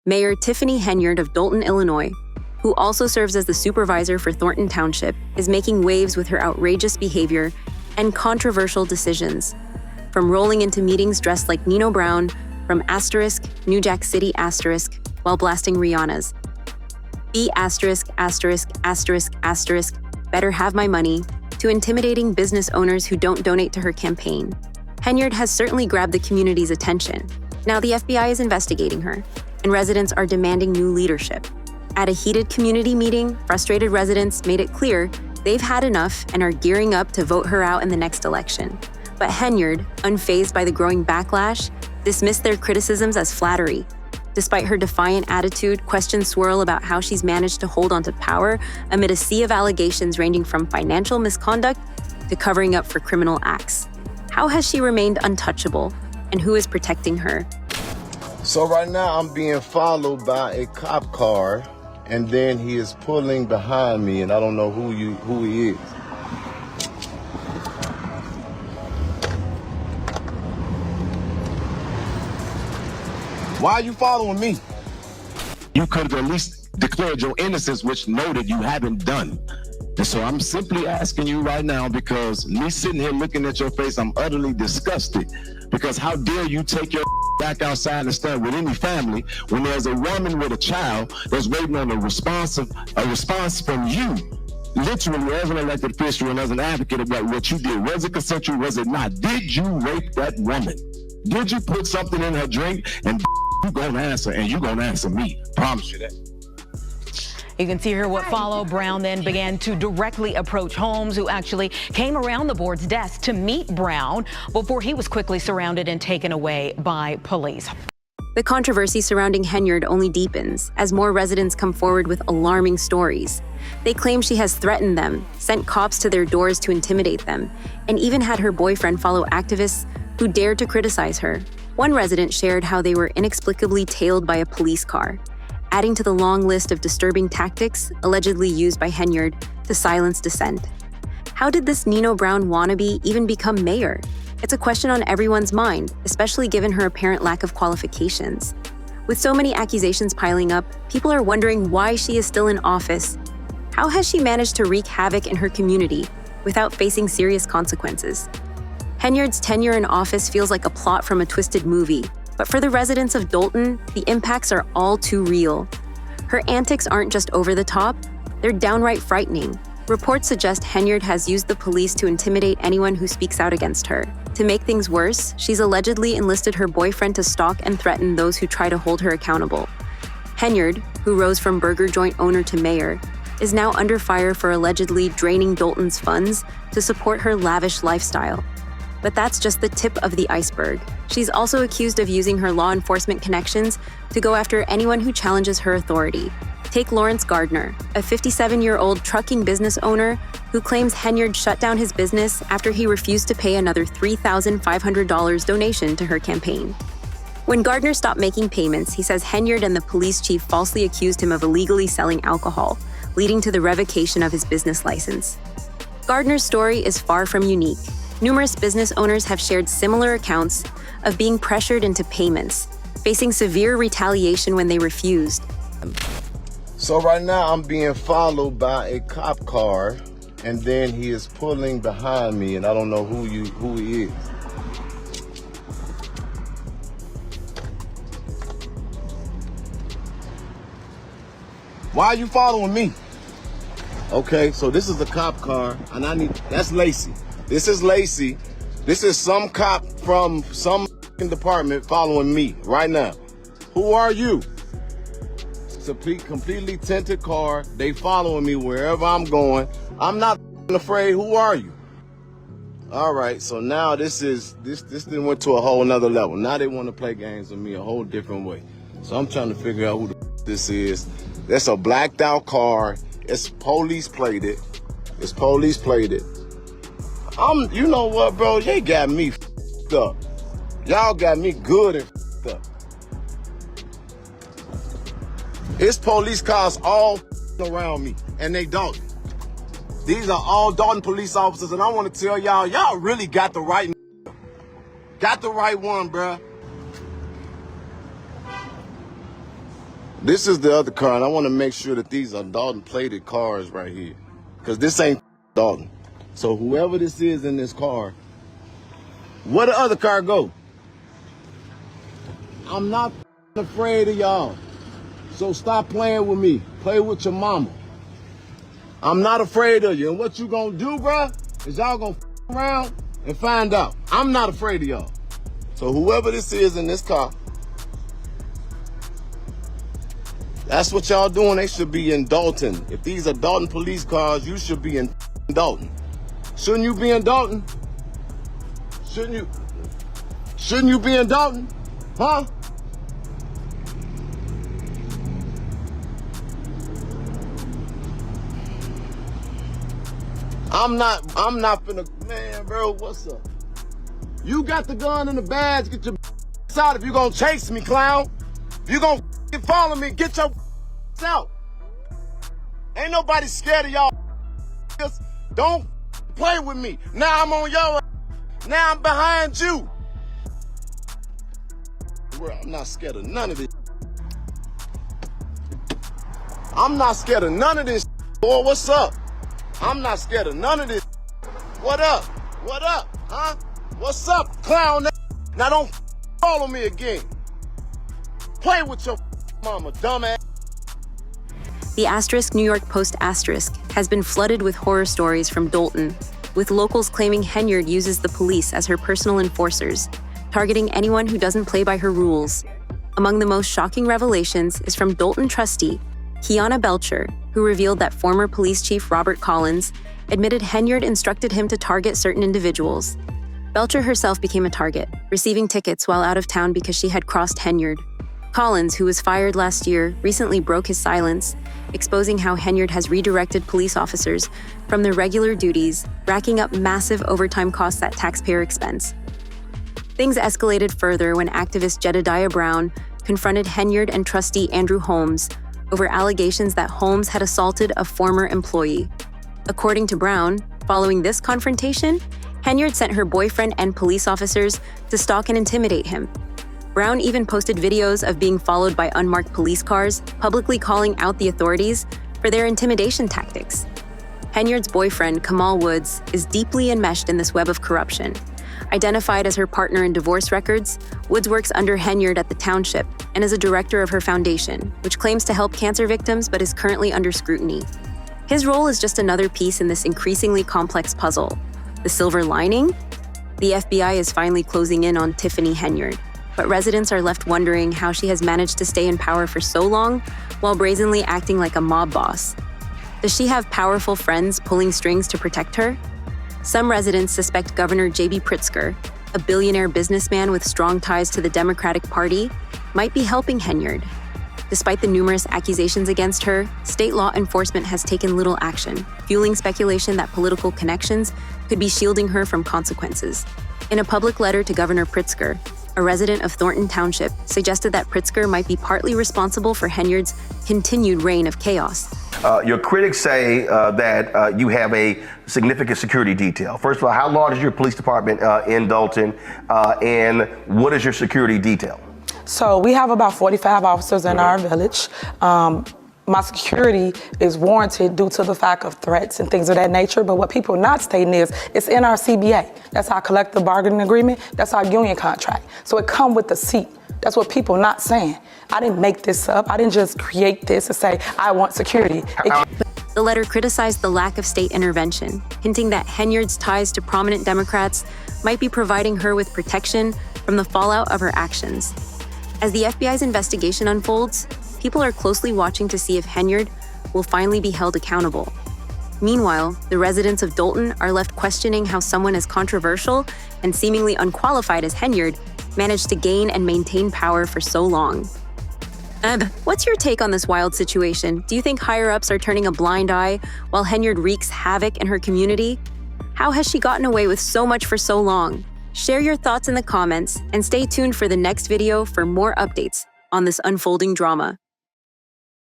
Mayor Tiffany Henyard of Dolton, Illinois, who also serves as the supervisor for Thornton Township, is making waves with her outrageous behavior and controversial decisions. From rolling into meetings dressed like Nino Brown, from New Jack City while blasting Rihanna's B*********, better have my money, to intimidating business owners who don't donate to her campaign. Henyard has certainly grabbed the community's attention. Now the FBI is investigating her, and residents are demanding new leadership. At a heated community meeting, frustrated residents made it clear they've had enough and are gearing up to vote her out in the next election. But Henyard, unfazed by the growing backlash, dismissed their criticisms as flattery. Despite her defiant attitude, questions swirl about how she's managed to hold onto power amid a sea of allegations ranging from financial misconduct to covering up for criminal acts. How has she remained untouchable, and who is protecting her? So right now I'm being followed by a cop car, and then he is pulling behind me, and I don't know who he is. Why are you following me? You could have at least declared your innocence, which noted you haven't done. And so I'm simply asking you right now, because me sitting here looking at your face, I'm utterly disgusted. Because how dare you take your back outside and stand with any family when there's a woman with a child that's waiting on a response from you, literally as an elected official and as an advocate about what you did. Was it consensual? Was it not? Did you rape that woman? Did you put something in her drink? And you gonna answer, and you gonna answer me. Promise you that. You can see here what followed. Brown then began to directly approach Holmes, who actually came around the board's desk to meet Brown before he was quickly surrounded and taken away by police. The controversy surrounding Henyard only deepens as more residents come forward with alarming stories. They claim she has threatened them, sent cops to their doors to intimidate them, and even had her boyfriend follow activists who dared to criticize her. One resident shared how they were inexplicably tailed by a police car, adding to the long list of disturbing tactics allegedly used by Henyard to silence dissent. How did this Nino Brown wannabe even become mayor? It's a question on everyone's mind, especially given her apparent lack of qualifications. With so many accusations piling up, people are wondering why she is still in office. How has she managed to wreak havoc in her community without facing serious consequences? Henyard's tenure in office feels like a plot from a twisted movie, but for the residents of Dolton, the impacts are all too real. Her antics aren't just over the top, they're downright frightening. Reports suggest Henyard has used the police to intimidate anyone who speaks out against her. To make things worse, she's allegedly enlisted her boyfriend to stalk and threaten those who try to hold her accountable. Henyard, who rose from burger joint owner to mayor, is now under fire for allegedly draining Dolton's funds to support her lavish lifestyle. But that's just the tip of the iceberg. She's also accused of using her law enforcement connections to go after anyone who challenges her authority. Take Lawrence Gardner, a 57-year-old trucking business owner who claims Henyard shut down his business after he refused to pay another $3,500 donation to her campaign. When Gardner stopped making payments, he says Henyard and the police chief falsely accused him of illegally selling alcohol, leading to the revocation of his business license. Gardner's story is far from unique. Numerous business owners have shared similar accounts of being pressured into payments, facing severe retaliation when they refused. So right now I'm being followed by a cop car, and then he is pulling behind me, and I don't know who he is. Why are you following me? Okay, so this is a cop car, and that's Lacey. This is Lacey. This is some cop from some department following me right now. Who are you? It's a completely tinted car. They following me wherever I'm going. I'm not afraid. Who are you? All right, so now this then went to a whole nother level. Now they want to play games with me a whole different way. So I'm trying to figure out who this is. That's a blacked out car. It's police plated. You know what, bro? They got me f***ed up. Y'all got me good and f***ed up. It's police cars all around me, and they Dalton. These are all Dalton police officers, and I want to tell y'all really got the right one, bruh. This is the other car, and I want to make sure that these are Dalton-plated cars right here, because this ain't Dalton. So whoever this is in this car, where the other car go? I'm not afraid of y'all. So stop playing with me. Play with your mama. I'm not afraid of you. And what you gonna do, bruh, is y'all gonna around and find out. I'm not afraid of y'all. So whoever this is in this car, that's what y'all doing. They should be in Dalton. If these are Dalton police cars, you should be in Dalton. Shouldn't you be in Dalton? Shouldn't you be in Dalton? Huh? I'm not finna, man, bro, what's up? You got the gun in the badge, get your out if you gonna chase me, clown. If you gonna follow me, get your out. Ain't nobody scared of y'all. Don't play with me. Now I'm on your, now I'm behind you. Bro, I'm not scared of none of this. I'm not scared of none of this, boy, what's up? I'm not scared of none of this. What up? What up? Huh? What's up, clown? Now don't follow me again. Play with your mama, dumbass. The *New York Post* has been flooded with horror stories from Dalton, with locals claiming Henyard uses the police as her personal enforcers, targeting anyone who doesn't play by her rules. Among the most shocking revelations is from Dalton trustee Kiana Belcher, who revealed that former police chief Robert Collins admitted Henyard instructed him to target certain individuals. Belcher herself became a target, receiving tickets while out of town because she had crossed Henyard. Collins, who was fired last year, recently broke his silence, exposing how Henyard has redirected police officers from their regular duties, racking up massive overtime costs at taxpayer expense. Things escalated further when activist Jedediah Brown confronted Henyard and trustee Andrew Holmes over allegations that Holmes had assaulted a former employee. According to Brown, following this confrontation, Henyard sent her boyfriend and police officers to stalk and intimidate him. Brown even posted videos of being followed by unmarked police cars, publicly calling out the authorities for their intimidation tactics. Henyard's boyfriend, Kamal Woods, is deeply enmeshed in this web of corruption. Identified as her partner in divorce records, Woods works under Henyard at the township and is a director of her foundation, which claims to help cancer victims but is currently under scrutiny. His role is just another piece in this increasingly complex puzzle. The silver lining? The FBI is finally closing in on Tiffany Henyard, but residents are left wondering how she has managed to stay in power for so long while brazenly acting like a mob boss. Does she have powerful friends pulling strings to protect her? Some residents suspect Governor J.B. Pritzker, a billionaire businessman with strong ties to the Democratic Party, might be helping Henyard. Despite the numerous accusations against her, state law enforcement has taken little action, fueling speculation that political connections could be shielding her from consequences. In a public letter to Governor Pritzker, a resident of Thornton Township suggested that Pritzker might be partly responsible for Henyard's continued reign of chaos. Your critics say that you have a significant security detail. First of all, how large is your police department in Dalton, and what is your security detail? So we have about 45 officers in our village. My security is warranted due to the fact of threats and things of that nature, but what people are not stating is it's in our CBA. That's our collective bargaining agreement. That's our union contract. So it comes with the seat. That's what people are not saying. I didn't make this up. I didn't just create this and say, I want security. The letter criticized the lack of state intervention, hinting that Henyard's ties to prominent Democrats might be providing her with protection from the fallout of her actions. As the FBI's investigation unfolds, people are closely watching to see if Henyard will finally be held accountable. Meanwhile, the residents of Dalton are left questioning how someone as controversial and seemingly unqualified as Henyard managed to gain and maintain power for so long. What's your take on this wild situation? Do you think higher-ups are turning a blind eye while Henyard wreaks havoc in her community? How has she gotten away with so much for so long? Share your thoughts in the comments and stay tuned for the next video for more updates on this unfolding drama.